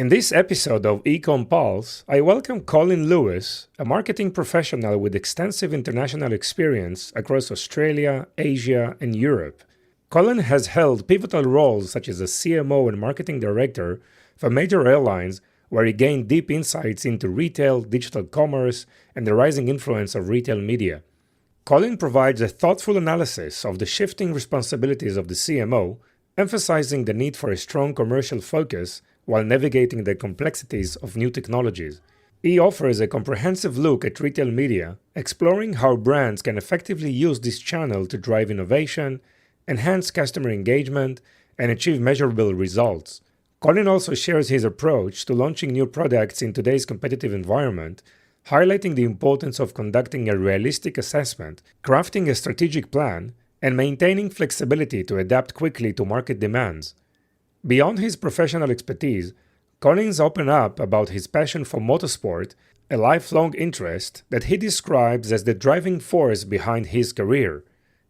In this episode of Ecom Pulse, I welcome Colin Lewis, a marketing professional with extensive international experience across Australia, Asia, and Europe. Colin has held pivotal roles such as a CMO and Marketing Director for major airlines, where he gained deep insights into retail, digital commerce, and the rising influence of retail media. Colin provides a thoughtful analysis of the shifting responsibilities of the CMO, emphasizing the need for a strong commercial focus while navigating the complexities of new technologies. He offers a comprehensive look at retail media, exploring how brands can effectively use this channel to drive innovation, enhance customer engagement, and achieve measurable results. Colin also shares his approach to launching new products in today's competitive environment, highlighting the importance of conducting a realistic assessment, crafting a strategic plan, and maintaining flexibility to adapt quickly to market demands. Beyond his professional expertise, Colin's opened up about his passion for motorsport, a lifelong interest that he describes as the driving force behind his career.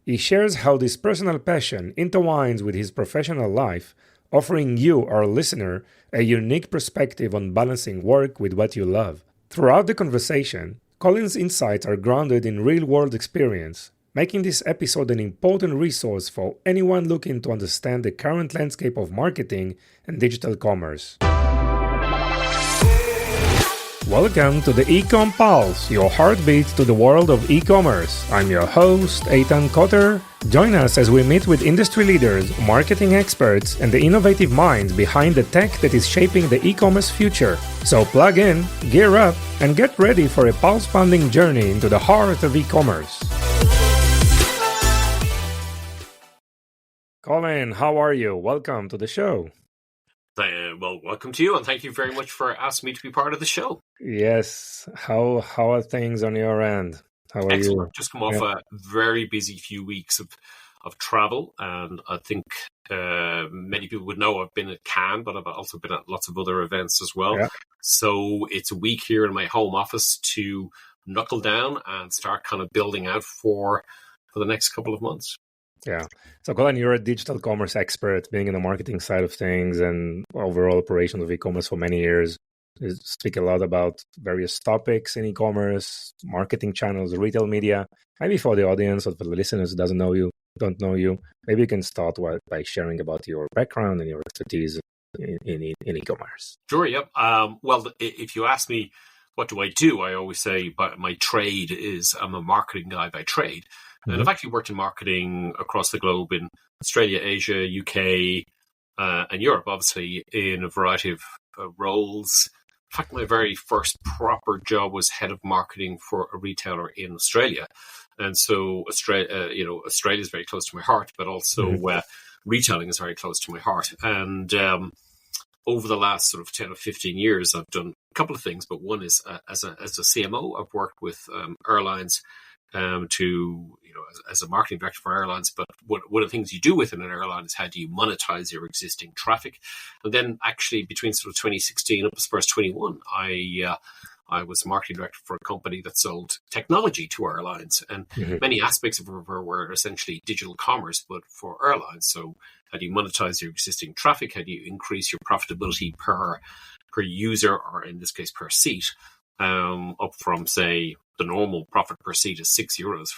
He shares how this personal passion intertwines with his professional life, offering you, our listener, a unique perspective on balancing work with what you love. Throughout the conversation, Colin's insights are grounded in real-world experience, making this episode an important resource for anyone looking to understand the current landscape of marketing and digital commerce. Welcome to the Ecom Pulse, your heartbeat to the world of e-commerce. I'm your host, Eitan Koter. Join us as we meet with industry leaders, marketing experts, and the innovative minds behind the tech that is shaping the e-commerce future. So plug in, gear up, and get ready for a pulse-pounding journey into the heart of e-commerce. Colin, how are you? Welcome to the show. Well, welcome to you, and thank you very much for asking me to be part of the show. Yes. How are things on your end? How are Excellent. you? Just come off a very busy few weeks of travel, and I think many people would know I've been at Cannes, but I've also been at lots of other events as well. Yeah. So it's a week here in my home office to knuckle down and start kind of building out for the next couple of months. Yeah. So, Colin, you're a digital commerce expert, being in the marketing side of things and overall operation of e-commerce for many years. You speak a lot about various topics in e-commerce, marketing channels, retail media. Maybe for the audience or for the listeners who don't know you, maybe you can start by sharing about your background and your expertise in e-commerce. Sure. Yep. Well, if you ask me, what do? I always say, but my trade is I'm a marketing guy by trade. And I've actually worked in marketing across the globe in Australia, Asia, UK, and Europe, obviously, in a variety of roles. In fact, my very first proper job was head of marketing for a retailer in Australia. And so Australia is very close to my heart, but also retailing is very close to my heart. And over the last sort of 10 or 15 years, I've done a couple of things, but one is as a CMO, I've worked with airlines as a marketing director for airlines. But one of the things you do within an airline is how do you monetize your existing traffic? And then actually between sort of 2016 up to Spurs 21, I was marketing director for a company that sold technology to airlines, and many aspects of it were essentially digital commerce, but for airlines. So how do you monetize your existing traffic? How do you increase your profitability per user, or in this case per seat, up from, say, the normal profit per seat is $6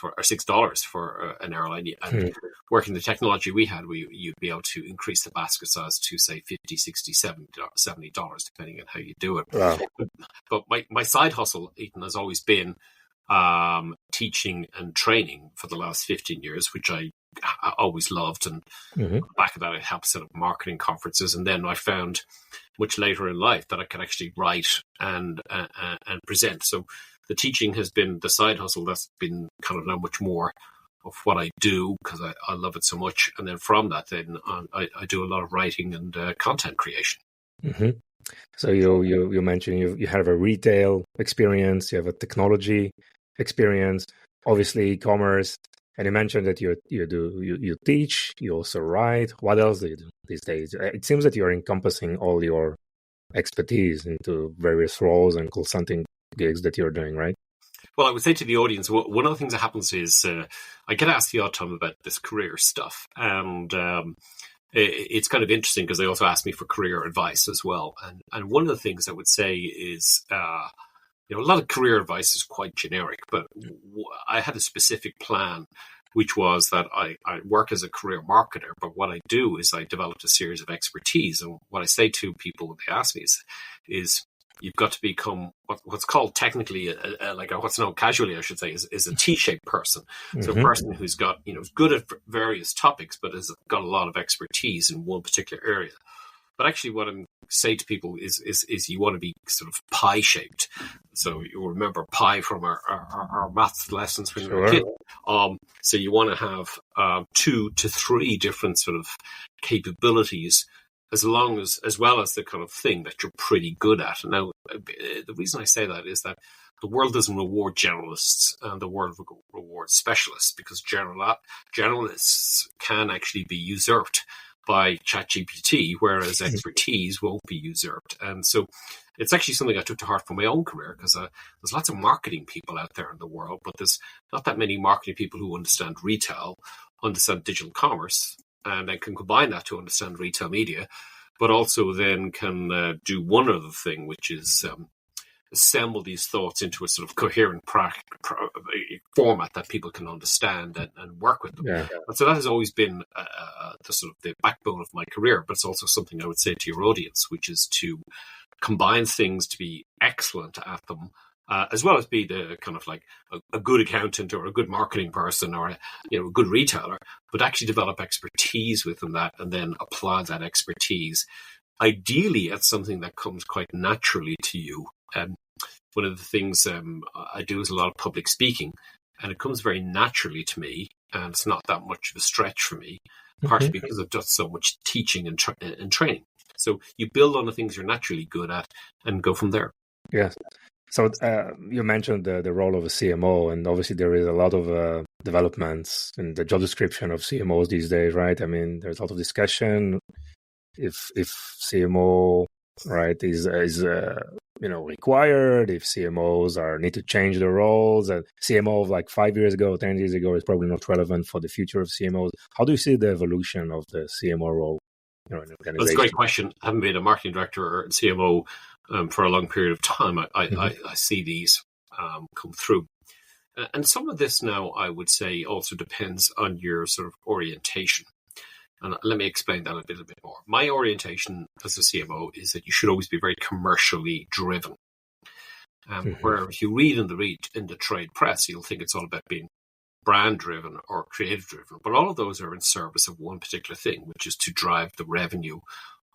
for an airline. And working the technology we had, you'd be able to increase the basket size to, say, $50, $60, $70, depending on how you do it. Wow. But my side hustle, Eitan, has always been teaching and training for the last 15 years, which I always loved. And on the back of that, I helped set up marketing conferences. And then I found much later in life that I could actually write and present. So the teaching has been the side hustle. That's been kind of now much more of what I do because I love it so much. And then from that, then I do a lot of writing and content creation. So you mentioned you have a retail experience, you have a technology experience, obviously e-commerce, and you mentioned that you teach, you also write. What else do you do these days? It seems that you're encompassing all your expertise into various roles and consulting gigs that you're doing, right? Well, I would say to the audience, one of the things that happens is I get asked the odd time about this career stuff, and it's kind of interesting because they also asked me for career advice as well. And one of the things I would say is, a lot of career advice is quite generic, but I had a specific plan, which was that I work as a career marketer, but what I do is I developed a series of expertise. And what I say to people when they ask me is you've got to become what's called technically, what's known casually, I should say, is a T-shaped person. So a person who's got, is good at various topics, but has got a lot of expertise in one particular area. But actually what I'm saying to people is you want to be sort of pie shaped. So you'll remember pie from our maths lessons when you were a kid. So you want to have 2 to 3 different sort of capabilities, as well as the kind of thing that you're pretty good at. Now, the reason I say that is that the world doesn't reward generalists, and the world rewards specialists, because generalists can actually be usurped by ChatGPT, whereas expertise won't be usurped. And so it's actually something I took to heart for my own career, because there's lots of marketing people out there in the world, but there's not that many marketing people who understand retail, understand digital commerce, and then can combine that to understand retail media, but also then can do one other thing, which is assemble these thoughts into a sort of coherent format that people can understand and work with them. Yeah. And so that has always been the backbone of my career, but it's also something I would say to your audience, which is to combine things to be excellent at them, as well as be the kind of like a good accountant or a good marketing person or a good retailer, but actually develop expertise within that and then apply that expertise, ideally at something that comes quite naturally to you. One of the things I do is a lot of public speaking, and it comes very naturally to me, and it's not that much of a stretch for me, partly because I've done so much teaching and training. So you build on the things you're naturally good at and go from there. Yes. So you mentioned the role of a CMO, and obviously there is a lot of developments in the job description of CMOs these days, right? I mean, there's a lot of discussion if CMO, right, is required, if CMOs need to change their roles. And CMO of like 5 years ago, 10 years ago is probably not relevant for the future of CMOs. How do you see the evolution of the CMO role in an organization? That's a great question. I haven't been a marketing director or CMO for a long period of time. I see these come through. And some of this now, I would say, also depends on your sort of orientation. And let me explain that a little bit more. My orientation as a CMO is that you should always be very commercially driven. Where if you read in the trade press, you'll think it's all about being brand driven or creative driven. But all of those are in service of one particular thing, which is to drive the revenue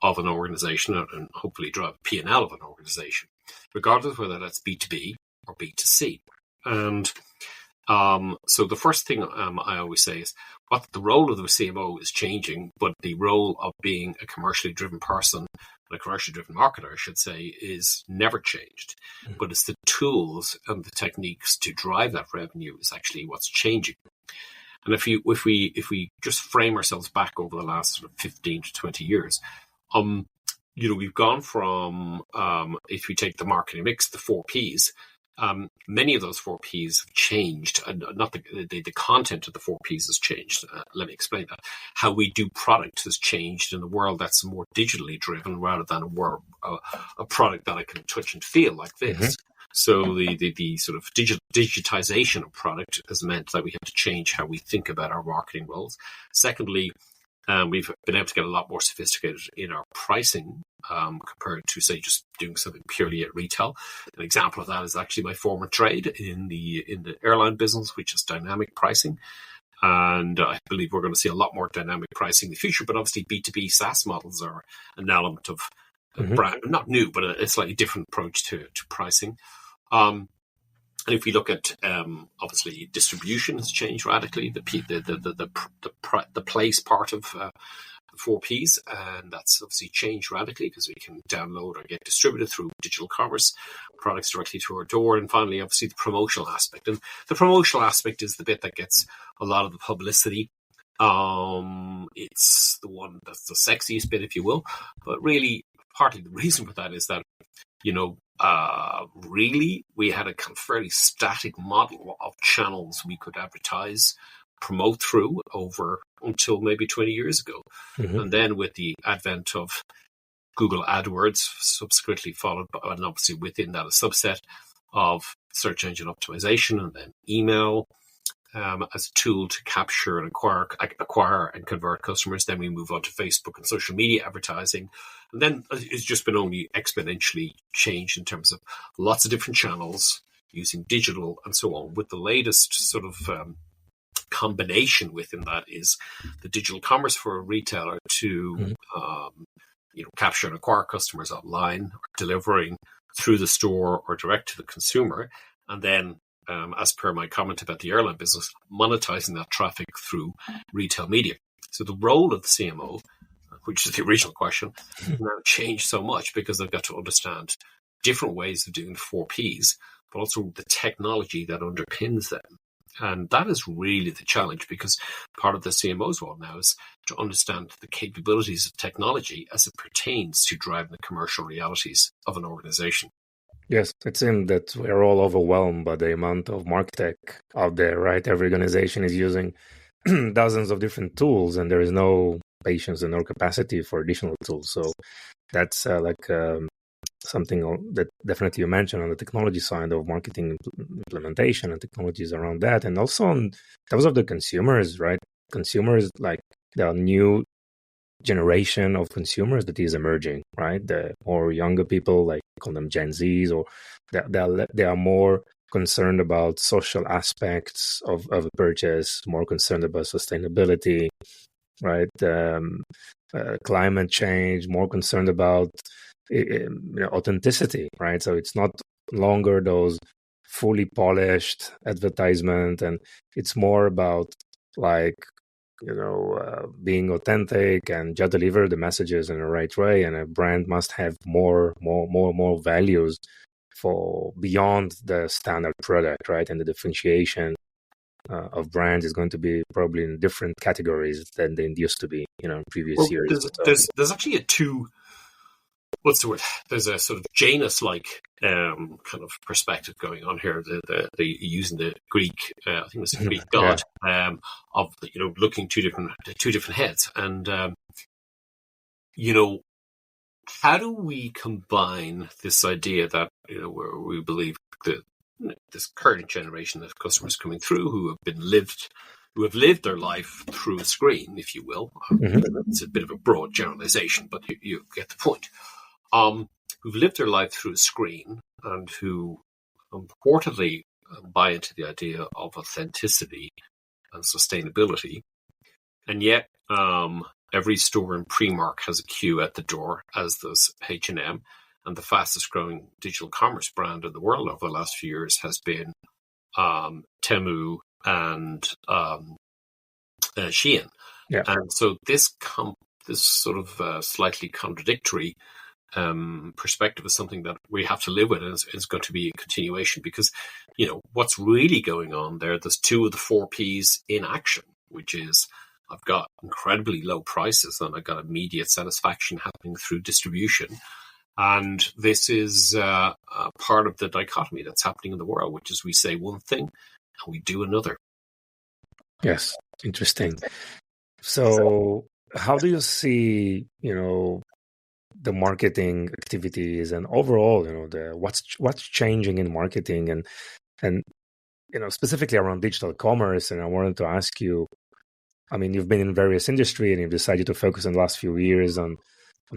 of an organization and hopefully drive the P&L of an organization, regardless of whether that's B2B or B2C. And so the first thing I always say is what the role of the CMO is changing, but the role of being a commercially driven person, a commercially driven marketer, I should say, is never changed. But it's the tools and the techniques to drive that revenue is actually what's changing. And if we just frame ourselves back over the last sort of 15 to 20 years, we've gone from if we take the marketing mix, the 4 Ps. Many of those 4 Ps have changed, and not the content of the 4 Ps has changed. Let me explain that. How we do product has changed in a world that's more digitally driven rather than a product that I can touch and feel like this. So the sort of digitization of product has meant that we have to change how we think about our marketing roles. Secondly, we've been able to get a lot more sophisticated in our pricing compared to, say, just doing something purely at retail. An example of that is actually my former trade in the airline business, which is dynamic pricing. And I believe we're going to see a lot more dynamic pricing in the future. But obviously, B2B SaaS models are an element of brand, not new, but a slightly different approach to pricing. And if we look at obviously distribution has changed radically. The place part of 4 Ps, and that's obviously changed radically because we can download or get distributed through digital commerce products directly to our door. And finally, obviously, the promotional aspect. And the promotional aspect is the bit that gets a lot of the publicity. It's the one that's the sexiest bit, if you will. But really, partly the reason for that is that, really, we had a kind of fairly static model of channels we could advertise, promote through over until maybe 20 years ago. Mm-hmm. And then with the advent of Google AdWords, subsequently followed by, and obviously within that, a subset of search engine optimization, and then email as a tool to capture and acquire and convert customers. Then we move on to Facebook and social media advertising. And then it's just been only exponentially changed in terms of lots of different channels using digital and so on. With the latest sort of combination within that is the digital commerce for a retailer to capture and acquire customers online, or delivering through the store or direct to the consumer. And then, as per my comment about the airline business, monetizing that traffic through retail media. So the role of the CMO, which is the original question, now changed so much because they've got to understand different ways of doing the 4Ps, but also the technology that underpins them. And that is really the challenge, because part of the CMO's role now is to understand the capabilities of technology as it pertains to driving the commercial realities of an organization. Yes, it seems that we're all overwhelmed by the amount of market tech out there, right? Every organization is using dozens of different tools, and there is no patience and no capacity for additional tools. So that's something that definitely you mentioned on the technology side of marketing implementation and technologies around that. And also in terms of the consumers, right? Consumers, like the new generation of consumers that is emerging, right? The more younger people, like call them Gen Zs, or they are more concerned about social aspects of a purchase, more concerned about sustainability, right? Climate change, more concerned about authenticity, right? So it's not longer those fully polished advertisement, and it's more about like being authentic and just deliver the messages in the right way. And a brand must have more values for beyond the standard product, right? And the differentiation of brands is going to be probably in different categories than they used to be, in previous years. There's actually what's the word? There's a sort of Janus-like kind of perspective going on here. The using the Greek, I think it was the Greek god, of looking two different heads, and how do we combine this idea that where we believe that this current generation of customers coming through who have lived their life through a screen, if you will. It's a bit of a broad generalization, but you get the point. Who've lived their life through a screen, and who purportedly buy into the idea of authenticity and sustainability. And yet, every store in Primark has a queue at the door, as does H&M. And the fastest growing digital commerce brand in the world over the last few years has been Temu and Shein. Yeah. And so this sort of slightly contradictory perspective is something that we have to live with, and it's going to be a continuation, because what's really going on there's two of the 4Ps in action, which is I've got incredibly low prices and I've got immediate satisfaction happening through distribution. And this is part of the dichotomy that's happening in the world, which is we say one thing and we do another. Yes, interesting. So how do you see, the marketing activities and overall, what's changing in marketing and specifically around digital commerce? And I wanted to ask you, you've been in various industries and you've decided to focus in the last few years on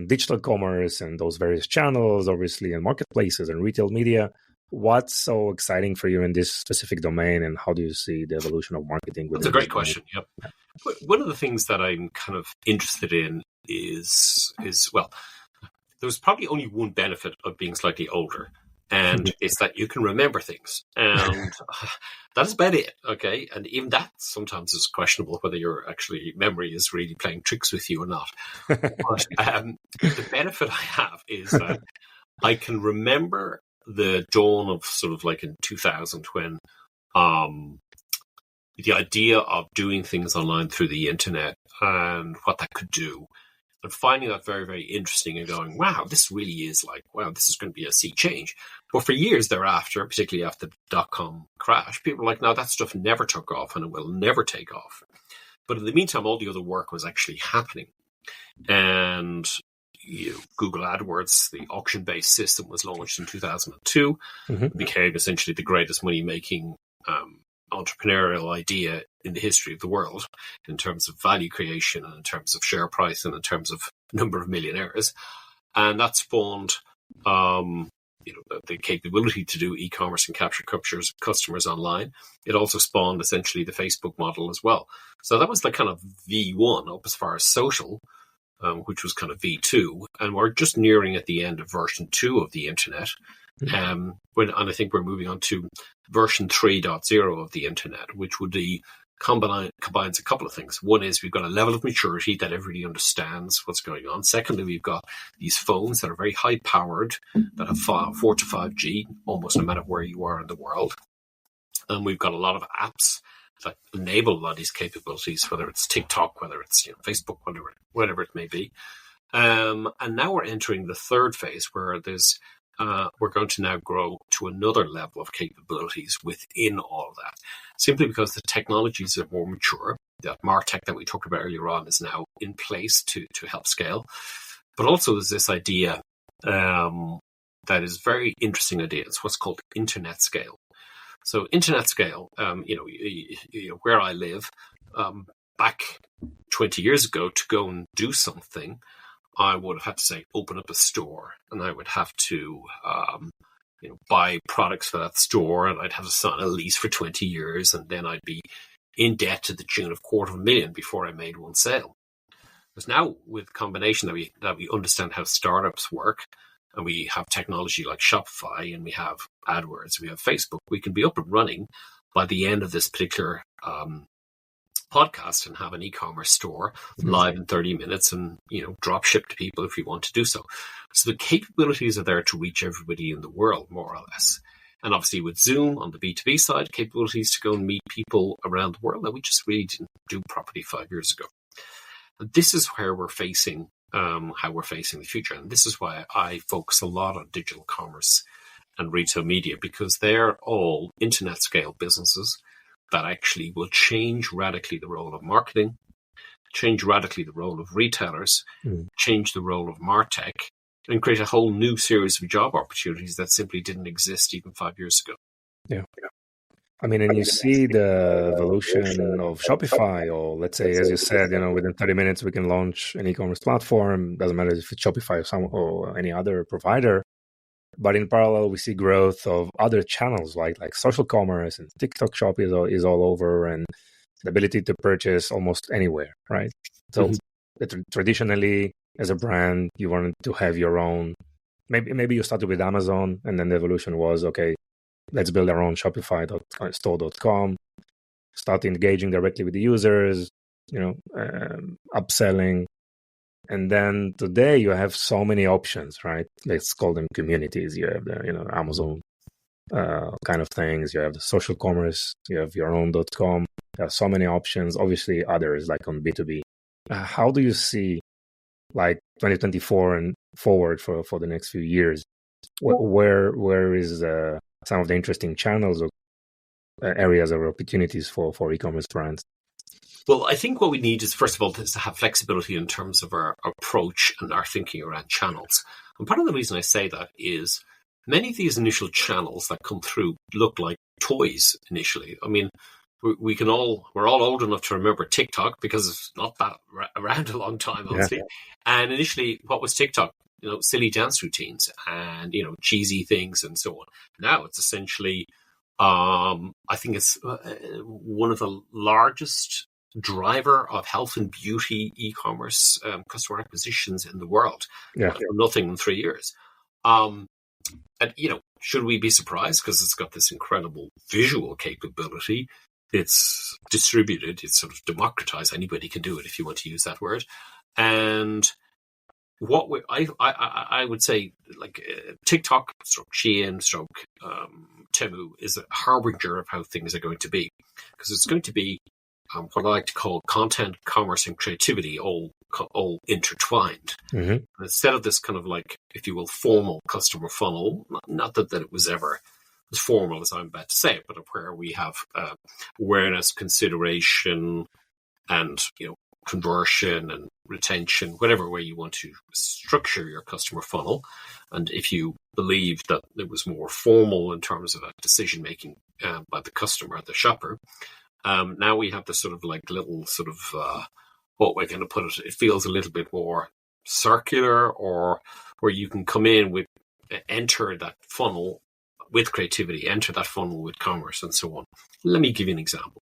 digital commerce and those various channels, obviously, and marketplaces and retail media. What's so exciting for you in this specific domain, and how do you see the evolution of marketing? That's a great question. Yep. One of the things that I'm kind of interested in is well, there's probably only one benefit of being slightly older, and it's that you can remember things, and that's about it. Okay, and even that sometimes is questionable whether your actually memory is really playing tricks with you or not. But the benefit I have is that I can remember the dawn of sort of like in 2000 when the idea of doing things online through the internet and what that could do, and finding that very, very interesting and going, wow, this really is this is going to be a sea change. But for years thereafter, particularly after the dot-com crash, people were like, no, that stuff never took off and it will never take off. But in the meantime, all the other work was actually happening. And Google AdWords, the auction-based system, was launched in 2002. It became essentially the greatest money-making entrepreneurial idea in the history of the world in terms of value creation and in terms of share price and in terms of number of millionaires. And that spawned the capability to do e-commerce and capture customers online. It also spawned essentially the Facebook model as well. So that was like kind of V1 up as far as social, which was kind of V2. And we're just nearing at the end of version 2 of the internet. And I think we're moving on to version 3.0 of the internet, which would be combines a couple of things. One is we've got a level of maturity that everybody understands what's going on. Secondly, we've got these phones that are very high powered, that have 4 to 5G, almost no matter where you are in the world. And we've got a lot of apps that enable a lot of these capabilities, whether it's TikTok, whether it's Facebook, whatever it may be. And now we're entering the third phase where we're going to now grow to another level of capabilities within all of that, simply because the technologies are more mature. That MarTech that we talked about earlier on is now in place to help scale. But also there's this idea that is a very interesting idea. It's what's called internet scale. So internet scale, where I live, back 20 years ago, to go and do something, I would have had to say open up a store, and I would have to buy products for that store, and I'd have to sign a lease for 20 years, and then I'd be in debt to the tune of $250,000 before I made one sale. Because now, with the combination that we understand how startups work, and we have technology like Shopify, and we have AdWords, we have Facebook, we can be up and running by the end of this particular podcast and have an e-commerce store live in 30 minutes and drop ship to people if you want to do so. So the capabilities are there to reach everybody in the world, more or less. And obviously with Zoom on the B2B side, capabilities to go and meet people around the world that we just really didn't do properly 5 years ago. And this is where we're facing how we're facing the future. And this is why I focus a lot on digital commerce and retail media, because they're all internet scale businesses that actually will change radically the role of marketing, change radically the role of retailers, change the role of MarTech, and create a whole new series of job opportunities that simply didn't exist even 5 years ago. Yeah. I mean, and you see the evolution of Shopify, or let's say, as you said, within 30 minutes, we can launch an e-commerce platform. Doesn't matter if it's Shopify or any other provider. But in parallel, we see growth of other channels like social commerce, and TikTok Shop is all over, and the ability to purchase almost anywhere, right? So traditionally, as a brand, you wanted to have your own. Maybe you started with Amazon, and then the evolution was, okay, let's build our own Shopify store.com, start engaging directly with the users, upselling. And then today you have so many options, right? Let's call them communities. You have the, Amazon kind of things. You have the social commerce. You have your own .com. There are so many options. Obviously, others like on B2B. How do you see, like 2024 and forward for the next few years? Where is some of the interesting channels or areas of opportunities for e-commerce brands? Well, I think what we need is, first of all, to have flexibility in terms of our approach and our thinking around channels. And part of the reason I say that is many of these initial channels that come through look like toys initially. I mean, we're all old enough to remember TikTok because it's not that around a long time, obviously. Yeah. And initially, what was TikTok? Silly dance routines and, cheesy things and so on. Now it's essentially, I think it's one of the largest driver of health and beauty e-commerce customer acquisitions in the world. Yeah. Nothing in 3 years. And, should we be surprised? Because it's got this incredible visual capability. It's distributed. It's sort of democratized. Anybody can do it if you want to use that word. And what I would say, like TikTok, Shein, Temu is a harbinger of how things are going to be, because it's going to be what I like to call content, commerce, and creativity all intertwined. Mm-hmm. Instead of this kind of like, if you will, formal customer funnel, not that it was ever as formal as I'm about to say it, but where we have awareness, consideration, and conversion and retention, whatever way you want to structure your customer funnel. And if you believe that it was more formal in terms of a decision making by the customer, the shopper, now we have this sort of like little sort of what we're going to put it. It feels a little bit more circular, or where you can come in with enter that funnel with creativity, enter that funnel with commerce, and so on. Let me give you an example.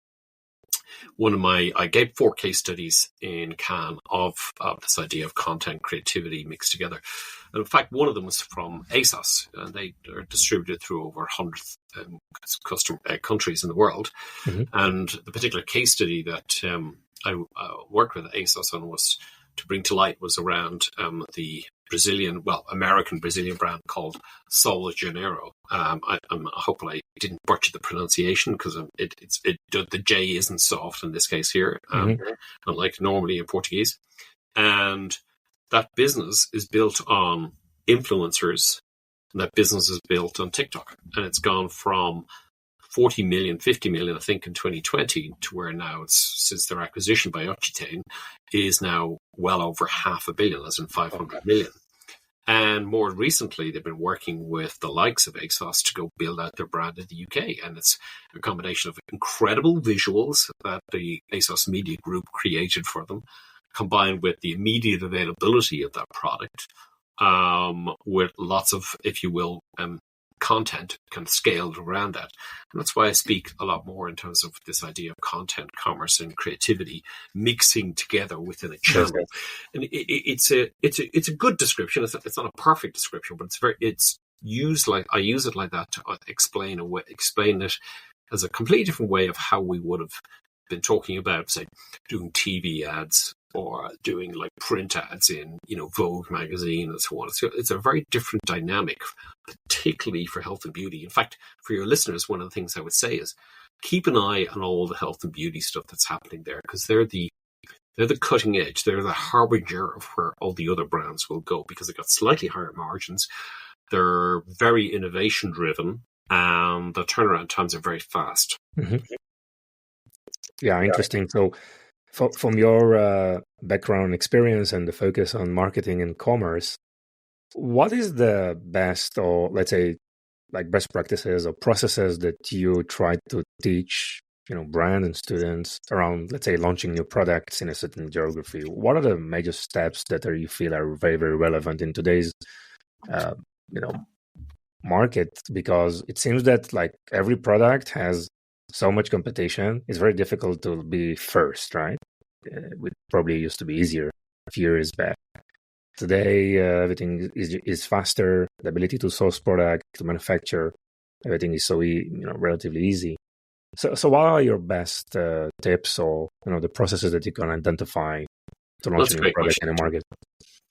I gave 4 case studies in Cannes of this idea of content creativity mixed together. And in fact, one of them was from ASOS, and they are distributed through over 100 countries in the world. Mm-hmm. And the particular case study that I worked with ASOS on was to bring to light was around the American Brazilian brand called Sol de Janeiro. I hope I didn't butcher the pronunciation, because the J isn't soft in this case here, unlike normally in Portuguese. And that business is built on influencers, and that business is built on TikTok. And it's gone from 40 million, 50 million, I think, in 2020 to where now it's, since their acquisition by Occitan, is now well over 500 million, as in 500 million. And more recently, they've been working with the likes of ASOS to go build out their brand in the UK. And it's a combination of incredible visuals that the ASOS Media Group created for them, combined with the immediate availability of that product, with lots of, if you will, content kind of scaled around that. And that's why I speak a lot more in terms of this idea of content, commerce, and creativity mixing together within a channel. Yes. And it's a good description. It's not a perfect description, but it's used like, I use it like that to explain it as a completely different way of how we would have been talking about, say, doing TV ads or doing like print ads in, Vogue magazine and so on. So it's a very different dynamic, particularly for health and beauty. In fact, for your listeners, one of the things I would say is keep an eye on all the health and beauty stuff that's happening there, because they're the cutting edge. They're the harbinger of where all the other brands will go, because they've got slightly higher margins. They're very innovation driven, and the turnaround times are very fast. Mm-hmm. Yeah, interesting. So from your background experience and the focus on marketing and commerce, what is the best, or let's say like best practices or processes that you try to teach, brand and students around, let's say, launching new products in a certain geography? What are the major steps that you feel are very, very relevant in today's, market? Because it seems that like every product has so much competition. It's very difficult to be first, right? It probably used to be easier a few years back. Today, everything is faster. The ability to source product, to manufacture, everything is so relatively easy. So what are your best tips, or the processes that you can identify to launch a new product in the market?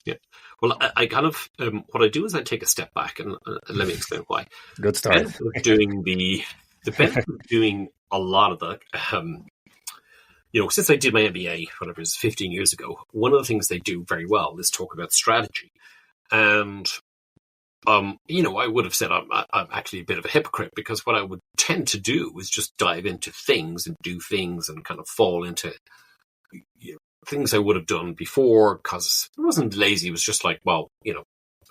Yeah. Well, I kind of what I do is I take a step back, and let me explain why. Good start. The benefit of doing a lot of the, since I did my MBA, whatever it was, 15 years ago, one of the things they do very well is talk about strategy. And, I would have said I'm actually a bit of a hypocrite, because what I would tend to do is just dive into things and do things and kind of fall into things I would have done before, because it wasn't lazy. It was just like, well,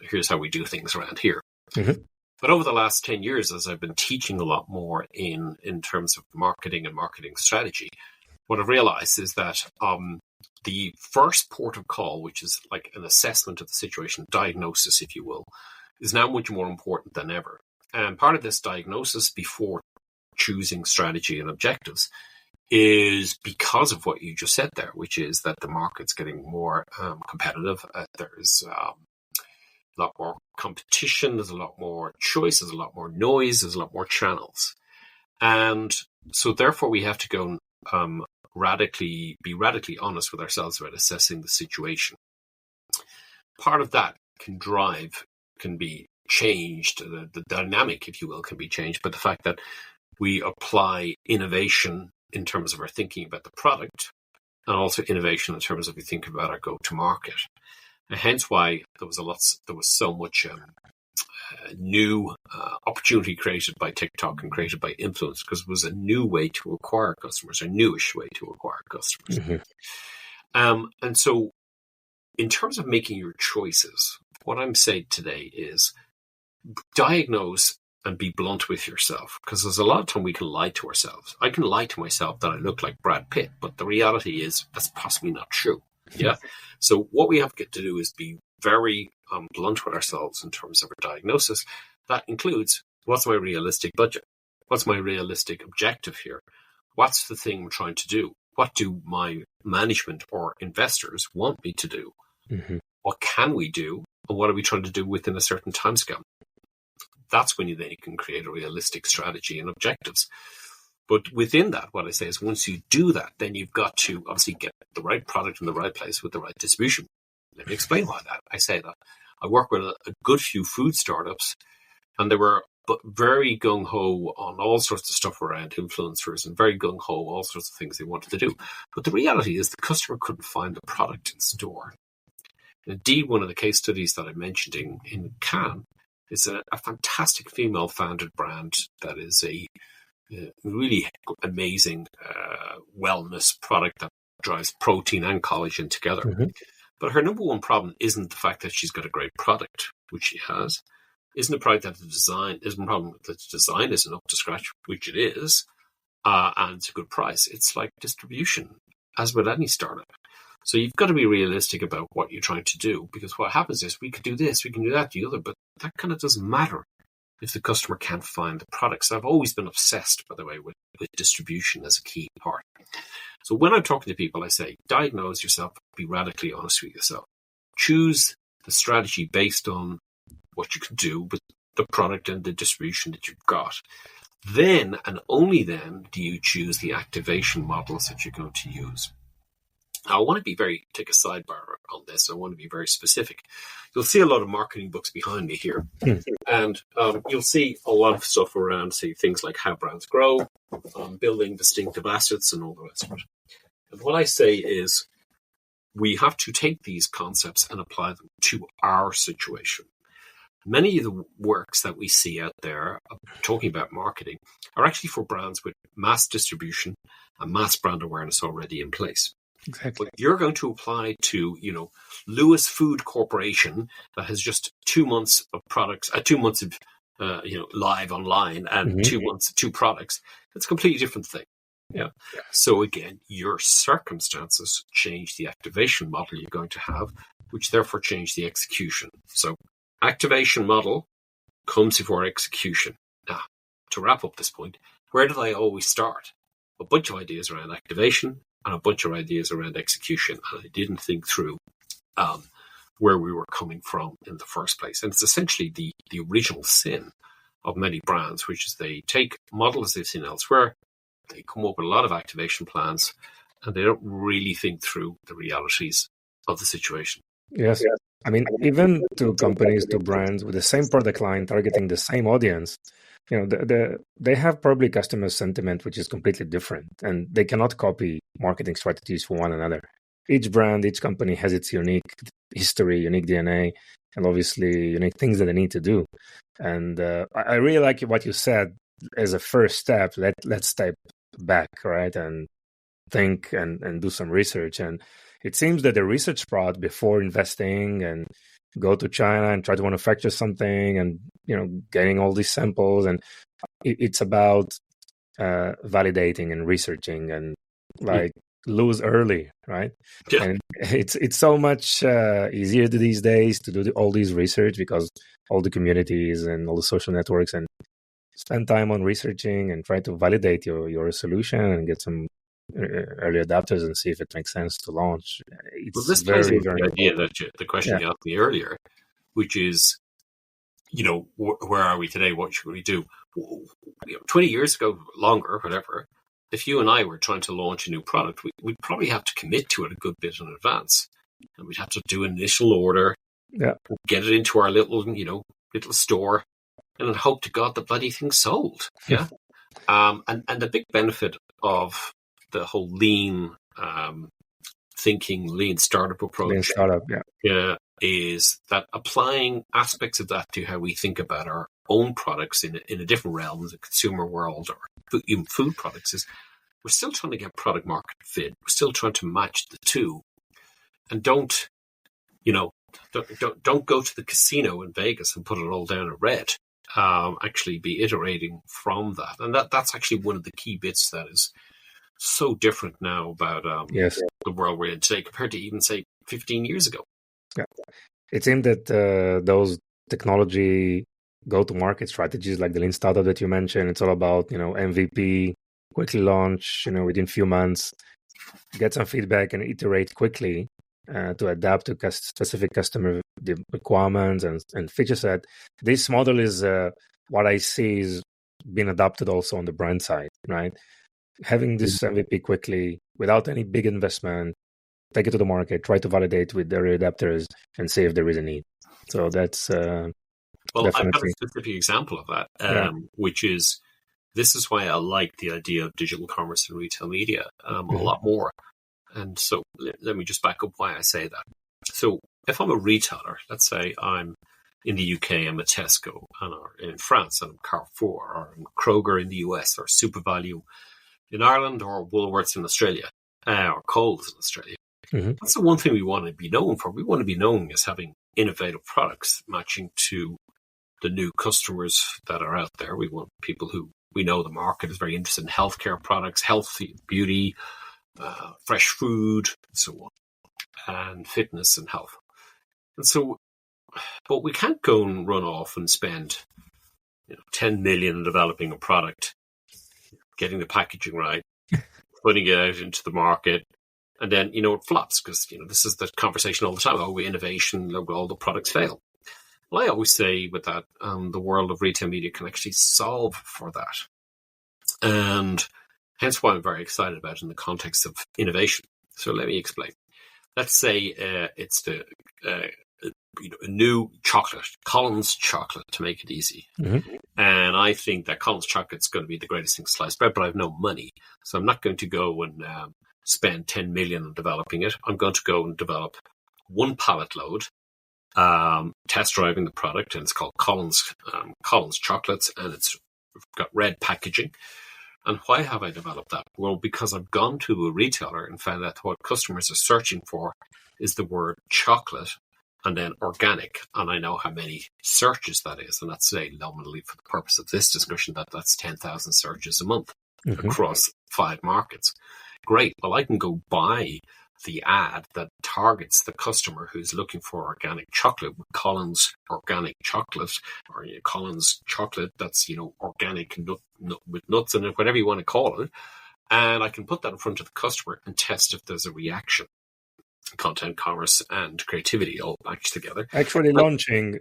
here's how we do things around here. Mm-hmm. But over the last 10 years, as I've been teaching a lot more in terms of marketing and marketing strategy, what I've realized is that the first port of call, which is like an assessment of the situation, diagnosis, if you will, is now much more important than ever. And part of this diagnosis before choosing strategy and objectives is because of what you just said there, which is that the market's getting more competitive. There's a lot more competition, there's a lot more choice, there's a lot more noise, there's a lot more channels. And so therefore we have to go be radically honest with ourselves about assessing the situation. Part of that can be changed, the dynamic, if you will, can be changed by the fact that we apply innovation in terms of our thinking about the product, and also innovation in terms of we think about our go-to-market. And hence why there was so much new opportunity created by TikTok and created by influence, because it was a new way to acquire customers, a newish way to acquire customers. And so in terms of making your choices, what I'm saying today is diagnose and be blunt with yourself, because there's a lot of time we can lie to ourselves. I can lie to myself that I look like Brad Pitt, but the reality is that's possibly not true. Yeah. So what we have to do is be very blunt with ourselves in terms of our diagnosis. That includes, what's my realistic budget? What's my realistic objective here? What's the thing I'm trying to do? What do my management or investors want me to do? What can we do? And what are we trying to do within a certain timescale? That's when you can create a realistic strategy and objectives. But within that, what I say is once you do that, then you've got to obviously get the right product in the right place with the right distribution. Let me explain why I say that. I work with a good few food startups, and they were very gung-ho on all sorts of stuff around influencers and very gung-ho, all sorts of things they wanted to do. But the reality is the customer couldn't find the product in store. And indeed, one of the case studies that I mentioned in Cannes is a fantastic female-founded brand that is a really amazing wellness product that drives protein and collagen together. But her number one problem isn't the fact that she's got a great product, which she has. Isn't the product that the design isn't a problem that the design isn't up to scratch, which it is, and it's a good price. It's like distribution, as with any startup. So you've got to be realistic about what you're trying to do, because what happens is we could do this, we can do that, the other, but that kind of doesn't matter if the customer can't find the products. I've always been obsessed, by the way, with distribution as a key part. So when I'm talking to people, I say, diagnose yourself, be radically honest with yourself. Choose the strategy based on what you can do with the product and the distribution that you've got. Then, and only then, do you choose the activation models that you're going to use. Now, I want to take a sidebar on this. I want to be very specific. You'll see a lot of marketing books behind me here. And you'll see a lot of stuff around, say, things like how brands grow, building distinctive assets and all the rest of it. And what I say is we have to take these concepts and apply them to our situation. Many of the works that we see out there talking about marketing are actually for brands with mass distribution and mass brand awareness already in place. Exactly. But you're going to apply to, Lewis Food Corporation that has just 2 months of products, 2 months of, live online and 2 months, 2 products. It's a completely different thing. Yeah. So again, your circumstances change the activation model you're going to have, which therefore change the execution. So activation model comes before execution. Now, to wrap up this point, where did I always start? A bunch of ideas around activation and a bunch of ideas around execution. And I didn't think through where we were coming from in the first place. And it's essentially the original sin of many brands, which is they take models they've seen elsewhere, they come up with a lot of activation plans, and they don't really think through the realities of the situation. Yes. I mean, even to companies, to brands with the same product line targeting the same audience, they have probably customer sentiment, which is completely different, and they cannot copy marketing strategies for one another. Each brand, each company has its unique history, unique DNA, and obviously unique things that they need to do. And I really like what you said as a first step. Let's step back, right, and think and do some research. And it seems that the research part before investing and go to China and try to manufacture something and, getting all these samples. And it's about validating and researching and lose early, right? Yeah. And it's so much easier these days to do all this research because all the communities and all the social networks, and spend time on researching and try to validate your solution and get some early adapters and see if it makes sense to launch. Well, this plays into the idea that the question you asked me earlier, which is, where are we today? What should we do? 20 years ago, longer, whatever, if you and I were trying to launch a new product, we'd probably have to commit to it a good bit in advance. And we'd have to do an initial order, get it into our little store, and then hope to God the bloody thing sold. Yeah. And the big benefit of the whole lean thinking, lean startup approach. Lean startup, is that applying aspects of that to how we think about our own products in a different realm, the consumer world or even food products, is we're still trying to get product market fit. We're still trying to match the two, and don't go to the casino in Vegas and put it all down at red. Actually be iterating from that. And that's actually one of the key bits that is so different now about the world we're in today compared to even, say, 15 years ago. Yeah. It seemed that those technology go-to-market strategies like the Lean Startup that you mentioned, it's all about, MVP, quickly launch, within a few months, get some feedback and iterate quickly to adapt to specific customer requirements and feature set. This model is what I see is being adopted also on the brand side, right? Having this MVP quickly without any big investment, take it to the market, try to validate with the early adapters and see if there is a need. So that's well, definitely. I've got a specific example of that, which is, this is why I like the idea of digital commerce and retail media a lot more. And so let me just back up why I say that. So if I'm a retailer, let's say I'm in the UK, I'm a Tesco, or in France, I'm Carrefour, or I'm Kroger in the US, or SuperValu in Ireland, or Woolworths in Australia, or Coles in Australia. That's the one thing we want to be known for. We want to be known as having innovative products matching to the new customers that are out there. We want people who, we know the market is very interested in healthcare products, healthy beauty, fresh food, and so on, and fitness and health. And so, but we can't go and run off and spend 10 million developing a product, getting the packaging right, putting it out into the market, and then, it flops, because, this is the conversation all the time. Oh, innovation, all the products fail. Well, I always say with that, the world of retail media can actually solve for that. And hence why I'm very excited about it in the context of innovation. So let me explain. Let's say it's the a new chocolate, Colin's chocolate, to make it easy. And I think that Colin's chocolate is going to be the greatest thing sliced bread, but I have no money. So I'm not going to go and spend 10 million on developing it. I'm going to go and develop one pallet load, test driving the product, and it's called Colin's chocolates, and it's got red packaging. And why have I developed that? Well, because I've gone to a retailer and found that what customers are searching for is the word chocolate and then organic. And I know how many searches that is. And that's, say, nominally for the purpose of this discussion, that's 10,000 searches a month across 5 markets. Great. Well, I can go buy the ad that targets the customer who's looking for organic chocolate with Colin's organic chocolate, or Colin's chocolate that's organic with nuts in it, whatever you want to call it, and I can put that in front of the customer and test if there's a reaction. Content, commerce, and creativity all matched together. Actually, launching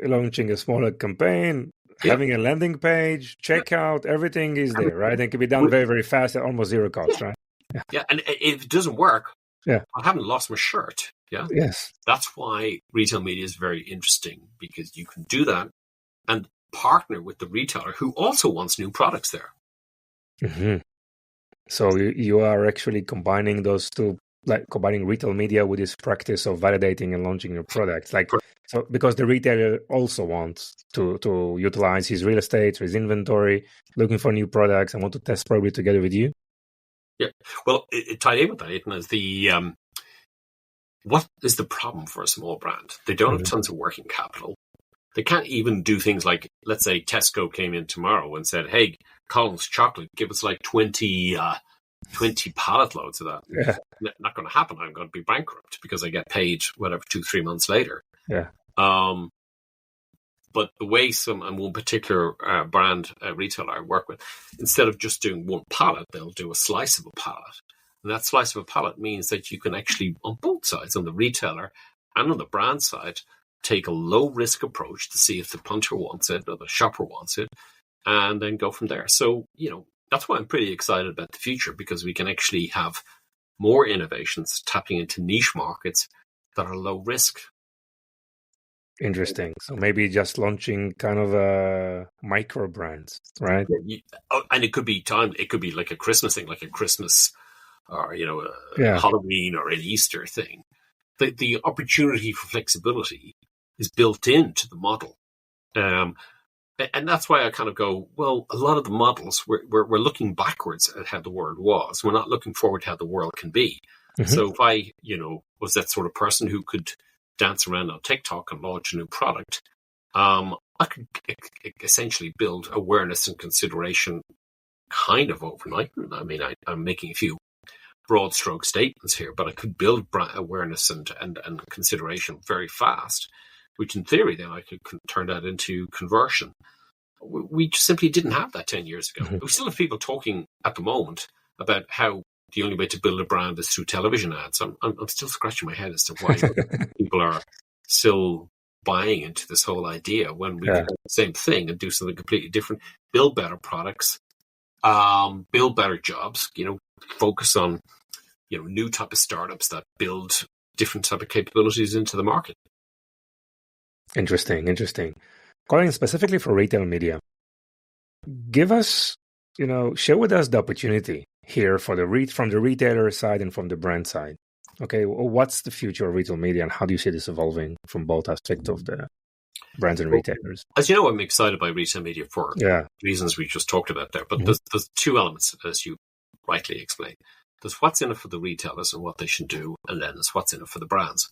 a smaller campaign, having a landing page, checkout, everything is there, right? And it can be done very, very fast at almost zero cost, right? Yeah, and if it doesn't work, I haven't lost my shirt. Yeah. Yes. That's why retail media is very interesting, because you can do that and partner with the retailer who also wants new products there. So you are actually combining those two, like combining retail media with this practice of validating and launching your products. So because the retailer also wants to utilize his real estate, his inventory, looking for new products, and want to test probably together with you. Yeah, well, it tied in with that, Eitan, is the what is the problem for a small brand? They don't have tons of working capital. They can't even do things like, let's say Tesco came in tomorrow and said, "Hey, Colin's chocolate, give us like 20 pallet loads of that." Yeah. Not going to happen. I'm going to be bankrupt because I get paid whatever 2-3 months later. Yeah. But the way one particular brand retailer I work with, instead of just doing one pallet, they'll do a slice of a pallet. And that slice of a pallet means that you can actually, on both sides, on the retailer and on the brand side, take a low-risk approach to see if the punter wants it or the shopper wants it, and then go from there. So, that's why I'm pretty excited about the future, because we can actually have more innovations tapping into niche markets that are low risk. Interesting. So maybe just launching kind of micro brands, right? And it could be it could be like a Christmas thing, like a Christmas or Halloween or an Easter thing. The opportunity for flexibility is built into the model. And that's why I kind of go, well, a lot of the models, we're looking backwards at how the world was. We're not looking forward to how the world can be. Mm-hmm. So if I, was that sort of person who could dance around on TikTok and launch a new product, I could essentially build awareness and consideration kind of overnight. I mean, I'm making a few broad stroke statements here, but I could build awareness and consideration very fast, which in theory then I could turn that into conversion. We just simply didn't have that 10 years ago. Mm-hmm. We still have people talking at the moment about how the only way to build a brand is through television ads. I'm still scratching my head as to why people are still buying into this whole idea when we can do the same thing and do something completely different, build better products, build better jobs, focus on, new type of startups that build different type of capabilities into the market. Interesting. Colin, specifically for retail media, give us, share with us the opportunity here for from the retailer side and from the brand side. Okay, what's the future of retail media and how do you see this evolving from both aspects of the brands and retailers? As you know, I'm excited by retail media for reasons we just talked about there. But there's two elements, as you rightly explained. There's what's in it for the retailers and what they should do, and then there's what's in it for the brands.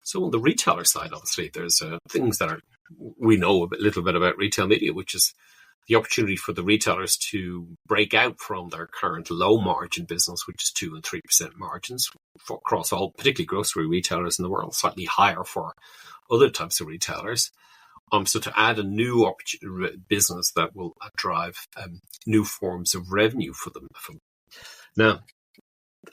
So on the retailer side, obviously, there's things that we know a little bit about retail media, which is the opportunity for the retailers to break out from their current low margin business, which is 2 and 3% margins across all, particularly grocery retailers in the world, slightly higher for other types of retailers. So to add a new business that will drive new forms of revenue for them. Now,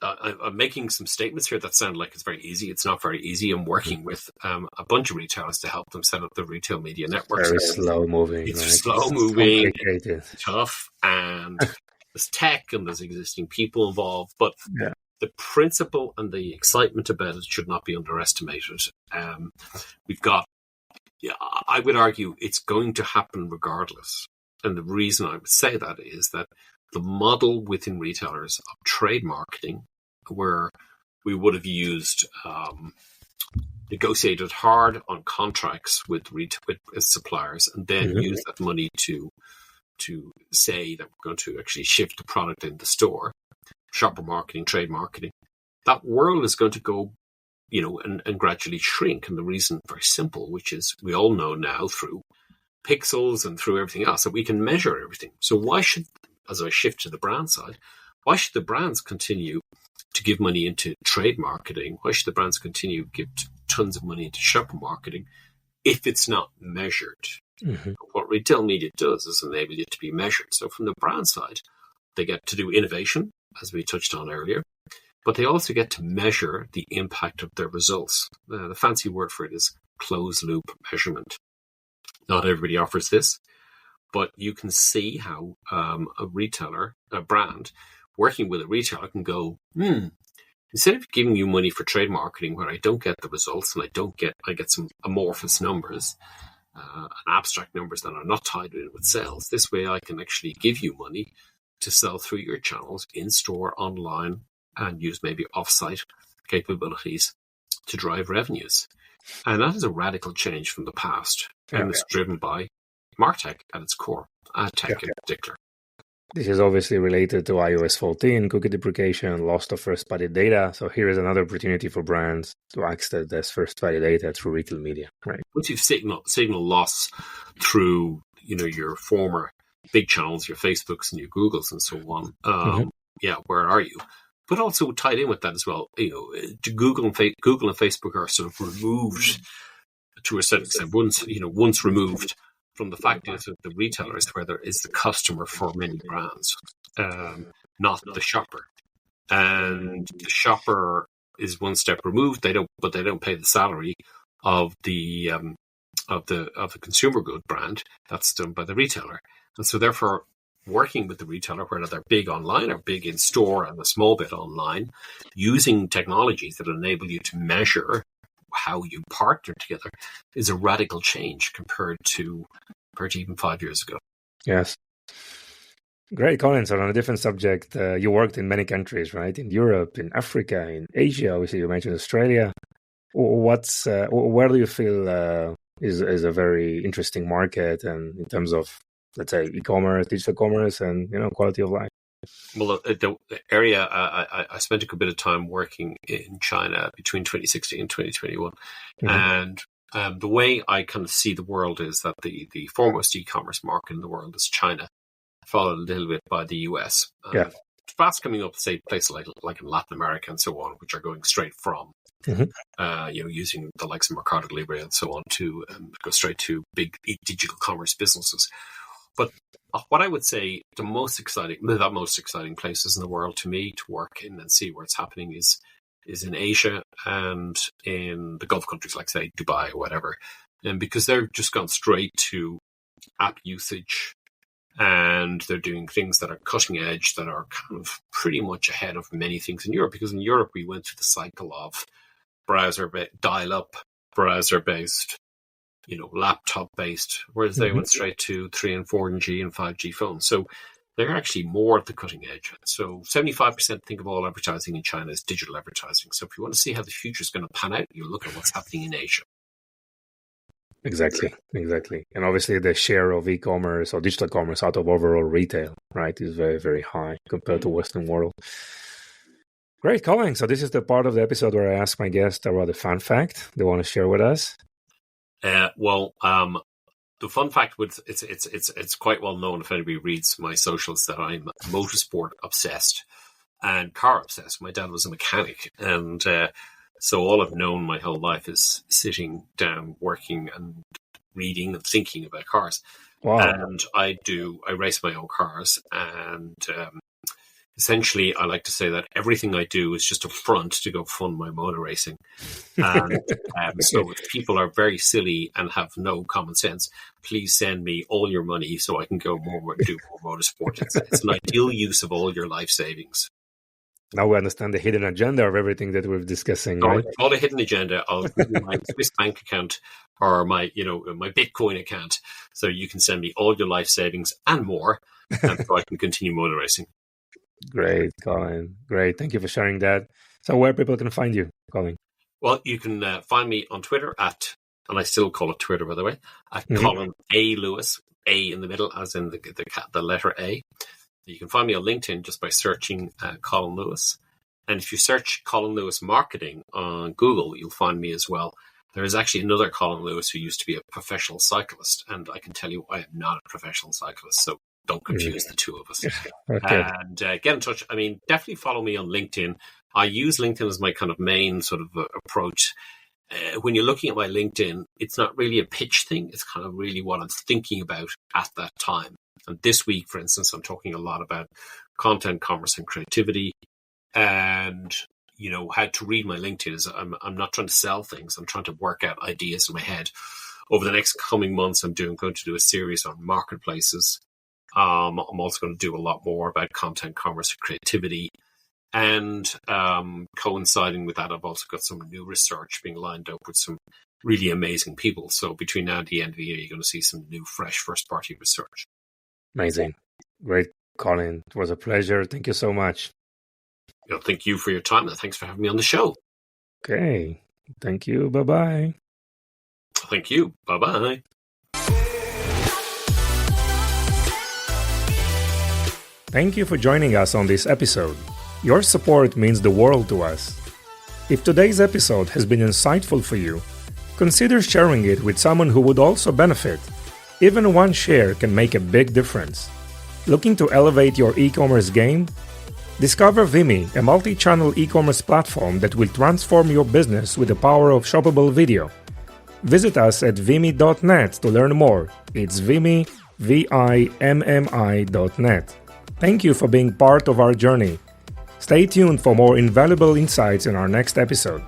I'm making some statements here that sound like it's very easy. It's not very easy. I'm working with a bunch of retailers to help them set up their retail media networks. Very slow moving. It's slow moving, it's tough, and there's tech and there's existing people involved. But the principle and the excitement about it should not be underestimated. We've got, I would argue it's going to happen regardless. And the reason I would say that is that the model within retailers of trade marketing, where we would have used negotiated hard on contracts with suppliers, and then use that money to say that we're going to actually shift the product in the store, shopper marketing, trade marketing. That world is going to go, and gradually shrink. And the reason very simple, which is we all know now through pixels and through everything else that we can measure everything. So why should, as I shift to the brand side, why should the brands continue to give money into trade marketing? Why should the brands continue to give tons of money into shopper marketing if it's not measured? Mm-hmm. What retail media does is enable it to be measured. So from the brand side, they get to do innovation, as we touched on earlier, but they also get to measure the impact of their results. The fancy word for it is closed loop measurement. Not everybody offers this, but you can see how a brand working with a retailer can go, instead of giving you money for trade marketing where I don't get the results and I get some amorphous numbers and abstract numbers that are not tied in with sales. This way I can actually give you money to sell through your channels in store, online, and use maybe offsite capabilities to drive revenues. And that is a radical change from the past. And it's driven by MarTech at its core, ad tech in particular. This is obviously related to iOS 14, cookie deprecation, loss of first-party data. So here is another opportunity for brands to access this first-party data through retail media. Right. Once you've signal loss through, your former big channels, your Facebooks and your Googles and so on, where are you? But also tied in with that as well, Google and Facebook are sort of removed to a certain extent. Once removed from the fact is that the retailer is where there is the customer for many brands, not the shopper. And the shopper is one step removed. They don't pay the salary of the consumer good brand. That's done by the retailer. And so therefore, working with the retailer, whether they're big online or big in store and a small bit online, using technologies that enable you to measure how you partner together is a radical change compared to even 5 years ago. Yes. Great, Colin. So on a different subject, you worked in many countries, right? In Europe, in Africa, in Asia. Obviously, you mentioned Australia. Where do you feel is a very interesting market, and in terms of, let's say, e-commerce, digital commerce, and quality of life. Well, the area I spent a good bit of time working in China between 2016 and 2021, and the way I kind of see the world is that the foremost e-commerce market in the world is China, followed a little bit by the US. Fast coming up, say, places like in Latin America and so on, which are going straight from, using the likes of Mercado Libre and so on to go straight to big digital commerce businesses. But what I would say the most exciting places in the world to me to work in and see where it's happening is in Asia and in the Gulf countries, like, say, Dubai or whatever. And because they've just gone straight to app usage, and they're doing things that are cutting edge, that are kind of pretty much ahead of many things in Europe. Because in Europe, we went through the cycle of dial-up, browser-based, laptop-based, whereas they went straight to 3 and 4G and 5G phones. So they're actually more at the cutting edge. So 75% think of all advertising in China as digital advertising. So if you want to see how the future is going to pan out, you look at what's happening in Asia. Exactly. And obviously the share of e-commerce or digital commerce out of overall retail, right, is very, very high compared to Western world. Great, Colin. So this is the part of the episode where I ask my guest about a fun fact they want to share with us. The fun fact it's quite well known if anybody reads my socials that I'm motorsport obsessed and car obsessed. My dad was a mechanic, and so all I've known my whole life is sitting down, working and reading and thinking about cars. Wow. And I race my own cars, and essentially I like to say that everything I do is just a front to go fund my motor racing. And so if people are very silly and have no common sense, please send me all your money so I can do more motorsport. It's an ideal use of all your life savings. Now we understand the hidden agenda of everything that we're discussing, right? All the hidden agenda. I'll give you my Swiss bank account or my Bitcoin account, so you can send me all your life savings and more, and so I can continue motor racing. Great, Colin. Great. Thank you for sharing that. So where people can find you, Colin? Well, you can find me on Twitter and I still call it Twitter, by the way, at Colin A. Lewis, A in the middle, as in the letter A. You can find me on LinkedIn just by searching Colin Lewis. And if you search Colin Lewis Marketing on Google, you'll find me as well. There is actually another Colin Lewis who used to be a professional cyclist. And I can tell you I am not a professional cyclist. So don't confuse the two of us. Okay. And get in touch. I mean, definitely follow me on LinkedIn. I use LinkedIn as my kind of main sort of approach. When you're looking at my LinkedIn, it's not really a pitch thing. It's kind of really what I'm thinking about at that time. And this week, for instance, I'm talking a lot about content, commerce, and creativity. And, how to read my LinkedIn is I'm not trying to sell things. I'm trying to work out ideas in my head. Over the next coming months, I'm going to do a series on marketplaces. I'm also going to do a lot more about content, commerce, and creativity. And coinciding with that, I've also got some new research being lined up with some really amazing people. So between now and the end of the year, you're going to see some new, fresh first-party research. Amazing. Great, Colin. It was a pleasure. Thank you so much. Thank you for your time, and thanks for having me on the show. Okay. Thank you. Bye-bye. Thank you. Bye-bye. Thank you for joining us on this episode. Your support means the world to us. If today's episode has been insightful for you, consider sharing it with someone who would also benefit. Even one share can make a big difference. Looking to elevate your e-commerce game? Discover Vimy, a multi-channel e-commerce platform that will transform your business with the power of shoppable video. Visit us at vimy.net to learn more. It's Vimy, VIMMI.net. Thank you for being part of our journey. Stay tuned for more invaluable insights in our next episode.